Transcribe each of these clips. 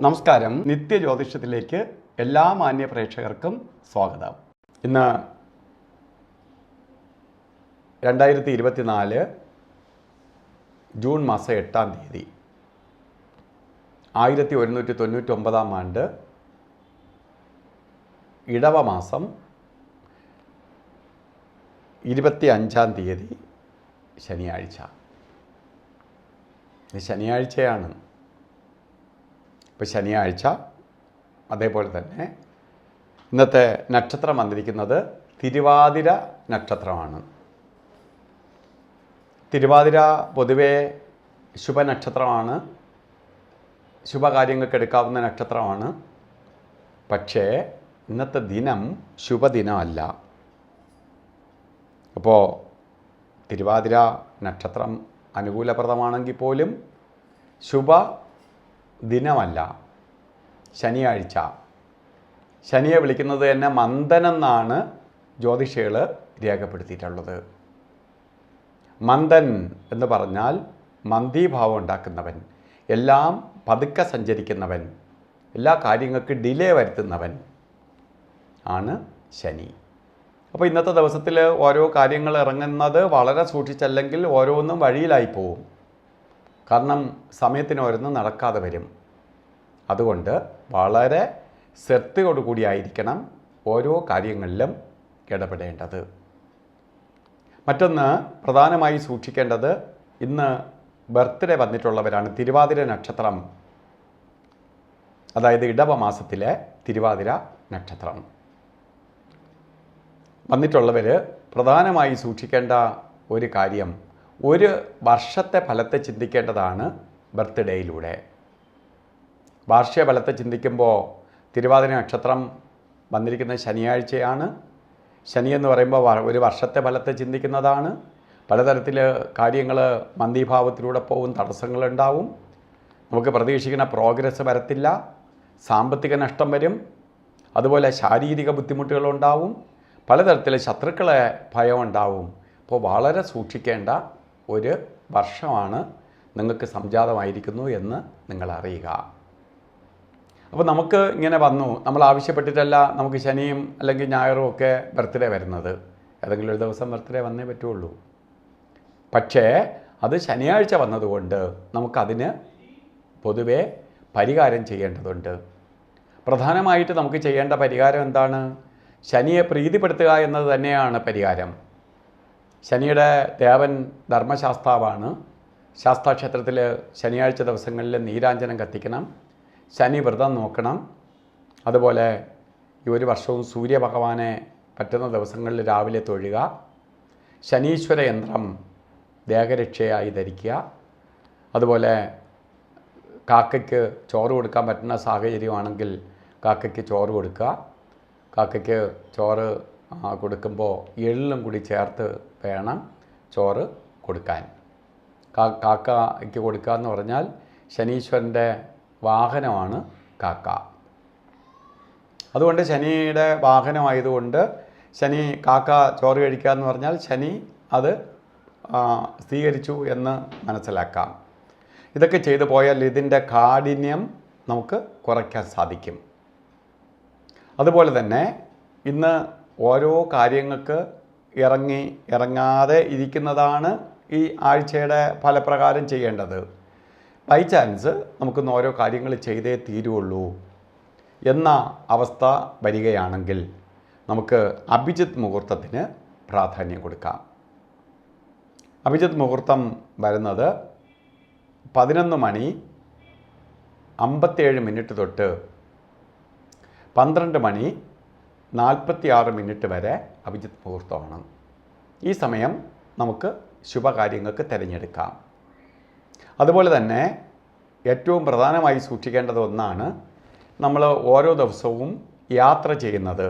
നമസ്കാരം. നിത്യജ്യോതിഷത്തിലേക്ക് എല്ലാ മാന്യ പ്രേക്ഷകർക്കും സ്വാഗതം. ഇന്ന് 2024 ജൂൺ മാസം 8-ാം തീയതി 1199 ആണ്ട് ഇടവ മാസം 25-ാം തീയതി ശനിയാഴ്ച. ഇത് ശനിയാഴ്ചയാണ്. ഇപ്പോൾ ശനിയാഴ്ച, അതേപോലെ തന്നെ ഇന്നത്തെ നക്ഷത്രം വന്നിരിക്കുന്നത് തിരുവാതിര നക്ഷത്രമാണ്. തിരുവാതിര പൊതുവേ ശുഭനക്ഷത്രമാണ്, ശുഭകാര്യങ്ങൾക്ക് എടുക്കാവുന്ന നക്ഷത്രമാണ്. പക്ഷേ ഇന്നത്തെ ദിനം ശുഭദിനമല്ല. അപ്പോൾ തിരുവാതിര നക്ഷത്രം അനുകൂലപ്രദമാണെങ്കിൽ പോലും ശുഭ ദിനമല്ല. ശനിയാഴ്ച. ശനിയെ വിളിക്കുന്നത് തന്നെ മന്ദനെന്നാണ് ജ്യോതിഷികൾ രേഖപ്പെടുത്തിയിട്ടുള്ളത്. മന്ദൻ എന്ന് പറഞ്ഞാൽ മന്ദീഭാവം ഉണ്ടാക്കുന്നവൻ, എല്ലാം പതുക്കെ സഞ്ചരിക്കുന്നവൻ, എല്ലാ കാര്യങ്ങൾക്കും ഡിലേ വരുത്തുന്നവൻ ആണ് ശനി. അപ്പോൾ ഇന്നത്തെ ദിവസത്തിൽ ഓരോ കാര്യങ്ങൾ ഇറങ്ങുന്നത് വളരെ സൂക്ഷിച്ചല്ലെങ്കിൽ ഓരോന്നും വഴിയിലായി പോവും. കാരണം സമയത്തിന് ഓരോന്നും നടക്കാതെ വരും. അതുകൊണ്ട് വളരെ ശ്രദ്ധയോടുകൂടിയായിരിക്കണം ഓരോ കാര്യങ്ങളിലും ഇടപെടേണ്ടത്. മറ്റൊന്ന് പ്രധാനമായി സൂക്ഷിക്കേണ്ടത്, ഇന്ന് ബർത്ത്ഡേ വന്നിട്ടുള്ളവരാണ്. തിരുവാതിര നക്ഷത്രം, അതായത് ഇടവ മാസത്തിലെ തിരുവാതിര നക്ഷത്രം വന്നിട്ടുള്ളവർ പ്രധാനമായി സൂക്ഷിക്കേണ്ട ഒരു കാര്യം, ഒരു വർഷത്തെ ഫലത്തെ ചിന്തിക്കേണ്ടതാണ് ബർത്ത്ഡേയിലൂടെ. വാർഷിക ഫലത്തെ ചിന്തിക്കുമ്പോൾ തിരുവാതിര നക്ഷത്രം വന്നിരിക്കുന്നത് ശനിയാഴ്ചയാണ്. ശനി എന്ന് പറയുമ്പോൾ ഒരു വർഷത്തെ ഫലത്തെ ചിന്തിക്കുന്നതാണ്. പലതരത്തിൽ കാര്യങ്ങൾ മന്ദീഭാവത്തിലൂടെ പോകും, തടസ്സങ്ങളുണ്ടാവും, നമുക്ക് പ്രതീക്ഷിക്കുന്ന പ്രോഗ്രസ് വരത്തില്ല, സാമ്പത്തിക നഷ്ടം വരും, അതുപോലെ ശാരീരിക ബുദ്ധിമുട്ടുകളുണ്ടാവും, പലതരത്തിൽ ശത്രുക്കളെ ഭയം ഉണ്ടാവും. അപ്പോൾ വളരെ സൂക്ഷിക്കേണ്ട ഒരു വർഷമാണ് നിങ്ങൾക്ക് സംജാതമായിരിക്കുന്നു എന്ന് നിങ്ങൾ അറിയുക. അപ്പോൾ നമുക്ക് ഇങ്ങനെ വന്നു, നമ്മൾ ആവശ്യപ്പെട്ടിട്ടല്ല നമുക്ക് ശനിയും അല്ലെങ്കിൽ ഞായറും ഒക്കെ ബർത്ത്ഡേ വരുന്നത്. ഏതെങ്കിലും ഒരു ദിവസം ബർത്ത്ഡേ വന്നേ പറ്റുള്ളൂ. പക്ഷേ അത് ശനിയാഴ്ച വന്നതുകൊണ്ട് നമുക്കതിന് പൊതുവെ പരിഹാരം ചെയ്യേണ്ടതുണ്ട്. പ്രധാനമായിട്ട് നമുക്ക് ചെയ്യേണ്ട പരിഹാരം എന്താണ്? ശനിയെ പ്രീതിപ്പെടുത്തുക എന്നത് തന്നെയാണ് പരിഹാരം. ശനിയുടെ ദേവൻ ധർമ്മശാസ്താവാണ്. ശാസ്താക്ഷേത്രത്തിൽ ശനിയാഴ്ച ദിവസങ്ങളിൽ നീരാഞ്ജനം കത്തിക്കണം, ശനി വ്രതം നോക്കണം. അതുപോലെ ഈ ഒരു വർഷവും സൂര്യഭഗവാനെ പറ്റുന്ന ദിവസങ്ങളിൽ രാവിലെ തൊഴുക, ശനീശ്വര യന്ത്രം ദേഹരക്ഷയായി ധരിക്കുക. അതുപോലെ കാക്കയ്ക്ക് ചോറ് കൊടുക്കാൻ പറ്റുന്ന സാഹചര്യമാണെങ്കിൽ കാക്കയ്ക്ക് ചോറ് കൊടുക്കുക. കാക്കയ്ക്ക് ചോറ് കൊടുക്കുമ്പോൾ എള്ളും കൂടി ചേർത്ത് വേണം ചോറ് കൊടുക്കാൻ. കാക്കയ്ക്ക് കൊടുക്കുക എന്ന് പറഞ്ഞാൽ ശനീശ്വരൻ്റെ വാഹനമാണ് കാക്ക. അതുകൊണ്ട് ശനിയുടെ വാഹനമായതുകൊണ്ട് ശനി കാക്ക ചോറ് കഴിക്കുക എന്ന് പറഞ്ഞാൽ ശനി അത് സ്വീകരിച്ചു എന്ന് മനസ്സിലാക്കാം. ഇതൊക്കെ ചെയ്തു പോയാൽ ഇതിൻ്റെ കാഠിന്യം നമുക്ക് കുറയ്ക്കാൻ സാധിക്കും. അതുപോലെ തന്നെ ഇന്ന് ഓരോ കാര്യങ്ങൾക്ക് ഇറങ്ങാതെ ഇരിക്കുന്നതാണ് ഈ ആഴ്ചയുടെ ഫലപ്രകാരം ചെയ്യേണ്ടത്. ബൈ ചാൻസ് നമുക്കിന്ന് ഓരോ കാര്യങ്ങൾ ചെയ്തേ തീരുള്ളൂ എന്ന അവസ്ഥ വരികയാണെങ്കിൽ നമുക്ക് അഭിജിത്ത് മുഹൂർത്തത്തിന് പ്രാധാന്യം കൊടുക്കാം. അഭിജിത്ത് മുഹൂർത്തം വരുന്നത് 11:57 തൊട്ട് 12:46 വരെ അഭിജിത്ത് മുഹൂർത്തമാണ്. ഈ സമയം നമുക്ക് ശുഭകാര്യങ്ങൾക്ക് തിരഞ്ഞെടുക്കാം. അതുപോലെ തന്നെ ഏറ്റവും പ്രധാനമായി സൂക്ഷിക്കേണ്ടത് ഒന്നാണ്, നമ്മൾ ഓരോ ദിവസവും യാത്ര ചെയ്യുന്നത്.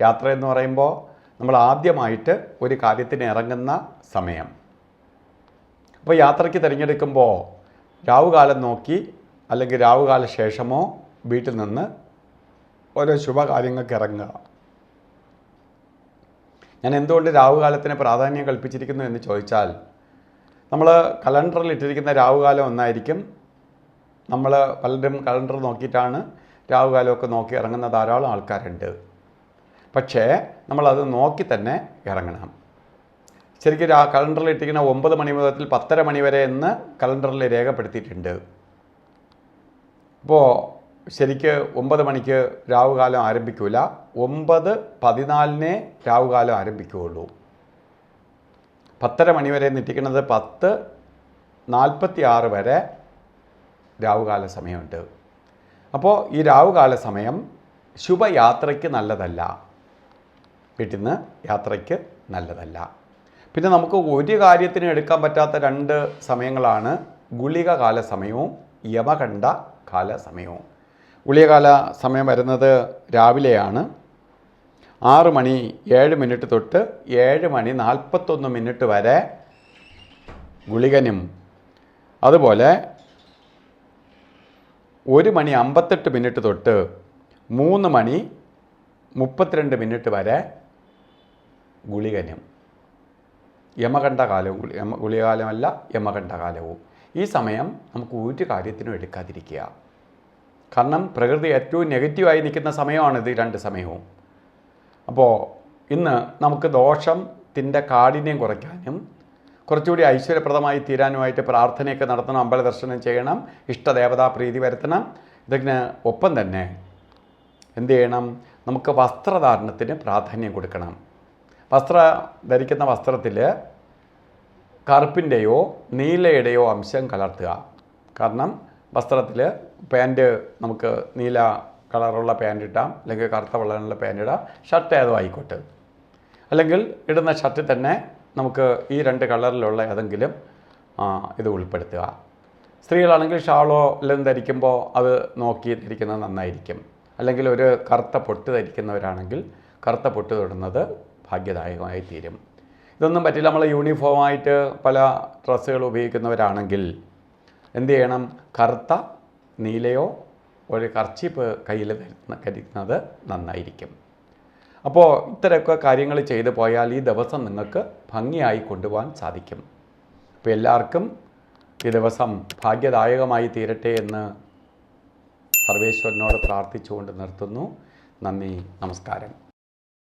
യാത്ര എന്ന് പറയുമ്പോൾ നമ്മൾ ആദ്യമായിട്ട് ഒരു കാര്യത്തിന് ഇറങ്ങുന്ന സമയം. അപ്പോൾ യാത്രയ്ക്ക് തിരഞ്ഞെടുക്കുമ്പോൾ രാവുകാലം നോക്കി അല്ലെങ്കിൽ രാവുകാല ശേഷമോ വീട്ടിൽ നിന്ന് ഓരോ ശുഭകാര്യങ്ങൾക്ക് ഇറങ്ങുക. ഞാൻ എന്തുകൊണ്ട് രാവുകാലത്തിന് പ്രാധാന്യം കൽപ്പിച്ചിരിക്കുന്നു എന്ന് ചോദിച്ചാൽ, നമ്മൾ കലണ്ടറിൽ ഇട്ടിരിക്കുന്ന രാവുകാലം ഒന്നായിരിക്കും, നമ്മൾ പലരും കലണ്ടർ നോക്കിയിട്ടാണ് രാവുകാലമൊക്കെ നോക്കി ഇറങ്ങുന്ന ധാരാളം ആൾക്കാരുണ്ട്. പക്ഷേ നമ്മളത് നോക്കി തന്നെ ഇറങ്ങണം. ശരിക്കും കലണ്ടറിൽ ഇട്ടിരിക്കുന്ന 9 മണി മുതൽ 10:30 മണി വരെ എന്ന് കലണ്ടറിൽ രേഖപ്പെടുത്തിയിട്ടുണ്ട്. അപ്പോൾ ശരിക്ക് 9 മണിക്ക് രാവുകാലം ആരംഭിക്കില്ല. 9:14 രാവുകാലം ആരംഭിക്കുകയുള്ളൂ. 10:30 മണി വരെ നിട്ടിക്കുന്നത് 10:46 വരെ രാവുകാല സമയമുണ്ട്. അപ്പോൾ ഈ രാവുകാല സമയം ശുഭയാത്രയ്ക്ക് നല്ലതല്ല, വീട്ടിൽ നിന്ന് യാത്രയ്ക്ക് നല്ലതല്ല. പിന്നെ നമുക്ക് ഒരു കാര്യത്തിനും എടുക്കാൻ പറ്റാത്ത 2 സമയങ്ങളാണ് ഗുളിക കാല സമയവും യമകണ്ഠ കാല സമയവും. ഗുളികകാല സമയം വരുന്നത് രാവിലെയാണ്. 6 മണി 7 മിനിറ്റ് തൊട്ട് 7 മണി 41 മിനിറ്റ് വരെ ഗുളികനും, അതുപോലെ 1 മണി 58 മിനിറ്റ് തൊട്ട് 3 മണി 32 മിനിറ്റ് വരെ ഗുളികനും. യമകണ്ഠകാലവും ഗുളികകാലമല്ല, യമകണ്ഠകാലവും. ഈ സമയം നമുക്ക് ഒരു കാര്യത്തിനും എടുക്കാതിരിക്കുക. കാരണം പ്രകൃതി ഏറ്റവും നെഗറ്റീവായി നിൽക്കുന്ന സമയമാണിത്, 2 സമയവും. അപ്പോൾ ഇന്ന് നമുക്ക് ദോഷത്തിൻ്റെ കാഠിന്യം കുറയ്ക്കാനും കുറച്ചുകൂടി ഐശ്വര്യപ്രദമായി തീരാനുമായിട്ട് പ്രാർത്ഥനയൊക്കെ നടത്തണം, അമ്പല ദർശനം ചെയ്യണം, ഇഷ്ടദേവതാ പ്രീതി വരുത്തണം. ഇതിന് ഒപ്പം തന്നെ എന്ത് ചെയ്യണം? നമുക്ക് വസ്ത്രധാരണത്തിന് പ്രാധാന്യം കൊടുക്കണം. ധരിക്കുന്ന വസ്ത്രത്തിൽ കറുപ്പിൻ്റെയോ നീലയുടെയോ അംശം കലർത്തുക. കാരണം വസ്ത്രത്തിൽ പാൻറ്റ് നമുക്ക് നീല കളറുള്ള പാൻറ്റ് ഇടാം, അല്ലെങ്കിൽ കറുത്ത വെള്ളമുള്ള പാൻറ്റ് ഇടാം, ഷർട്ട് ഏതോ ആയിക്കോട്ടെ. അല്ലെങ്കിൽ ഇടുന്ന ഷർട്ടിൽ തന്നെ നമുക്ക് ഈ 2 കളറിലുള്ള ഏതെങ്കിലും ഇത് ഉൾപ്പെടുത്തുക. സ്ത്രീകളാണെങ്കിൽ ഷാളോ എല്ലാം ധരിക്കുമ്പോൾ അത് നോക്കി ധരിക്കുന്നത് നന്നായിരിക്കും. അല്ലെങ്കിൽ ഒരു കറുത്ത പൊട്ട് ധരിക്കുന്നവരാണെങ്കിൽ കറുത്ത പൊട്ട് തൊടുന്നത് ഭാഗ്യദായകമായി തീരും. ഇതൊന്നും പറ്റില്ല, നമ്മൾ യൂണിഫോമായിട്ട് പല ഡ്രസ്സുകൾ ഉപയോഗിക്കുന്നവരാണെങ്കിൽ എന്ത് ചെയ്യണം? കറുത്ത നീലയോ ഒരു കർച്ചീപ്പ് കയ്യിൽ ധരിക്കുന്നത് നന്നായിരിക്കും. അപ്പോൾ ഇത്തരമൊക്കെ കാര്യങ്ങൾ ചെയ്തു പോയാൽ ഈ ദിവസം നിങ്ങൾക്ക് ഭംഗിയായി കൊണ്ടുപോകാൻ സാധിക്കും. അപ്പോൾ എല്ലാവർക്കും ഈ ദിവസം ഭാഗ്യദായകമായി തീരട്ടെ എന്ന് സർവേശ്വരനോട് പ്രാർത്ഥിച്ചുകൊണ്ട് നിർത്തുന്നു. നന്ദി, നമസ്കാരം.